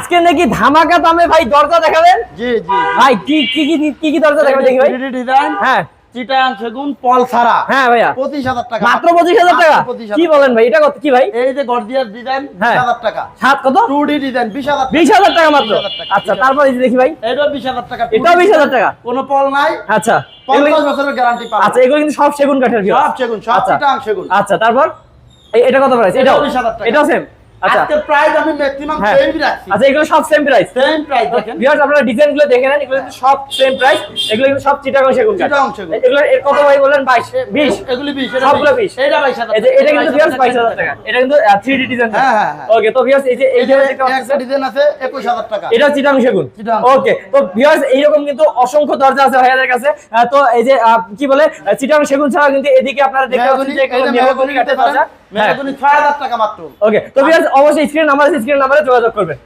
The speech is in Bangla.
আজকে নাকি ধামাকা দামে ভাই দরজা দেখাবেন? জি জি ভাই কি দরজা দেখাবেন দেখি ভাই? ডিজাইন, হ্যাঁ চিটাং সেগুন, পল ছাড়া। হ্যাঁ ভাইয়া 25,000 টাকা, মাত্র 25,000 টাকা। মাত্র 25,000 কি বলেন ভাই, এটা কত কি ভাই? এই যে গর্জিয়াস ডিজাইন, হ্যাঁ। 20,000 টাকা। সাত কত? 2D ডিজাইন 20,000 টাকা। 20,000 টাকা মাত্র। 20,000 টাকা। আচ্ছা, তারপর এই যে দেখি ভাই, এটাও 20,000 টাকা। এটাও 20,000 টাকা। কোনো পল নাই, আচ্ছা 50 বছরের গ্যারান্টি পাবেন। আচ্ছা, এগুলো কিন্তু সব সেগুন কাঠের ভিউ। সব সেগুন, সব আচ্ছা। চিটাং সেগুন। আচ্ছা, তারপর এটা কত প্রাইস? এটাও এটাও 20,000 টাকা। এটাও সেম। আচ্ছা আজকে প্রাইস আমি ম্যাক্সিমাম হ্যাঁ। সেম রাখছি। আচ্ছা, এগুলো সব সেম প্রাইস। সেম প্রাইস দেখেন। ভিউয়ার্স, আপনারা ডিজাইনগুলো দেখে নেন, এগুলো কিন্তু সব সেম প্রাইস। এগুলো কিন্তু সব চিটাগং সেগুন কাঠ। চিটাগং সেগুন। এগুলো এর কত ভাই বলেন? 20 এগুলি 20, সবগুলো 20। এটা 22,000 এই যে এটা কিন্তু ভিউয়ার্স 22,000 টাকা। এটা কিন্তু 3D ডিজাইন। হ্যাঁ, হ্যাঁ, হ্যাঁ। ওকে, তো ভিউয়ার্স এই যে এই যে দেখতে একটা পাচ্ছেন, ডিজাইন আছে 21,000 টাকা। এটা চিটাগং সেগুন। চিটাগং। ওকে, তো ভিউয়ার্স এইরকম কিন্তু অসংখ্য দরজা আছে ভাইয়াদের কাছে। তো এই যে কি বলে চিটাগং সেগুন ছাড়া কিন্তু এদিকে আপনারা দেখতে পাচ্ছেন যে এই যে মেহগনি কাঠের নিতে পারেন। দরজা। হ্যাঁ। মেহগনি 6,000 টাকা মাত্র। ওকে, তো ভিউয়ার্স অবশ্যই স্ক্রিন নাম্বার যোগাযোগ করবেন।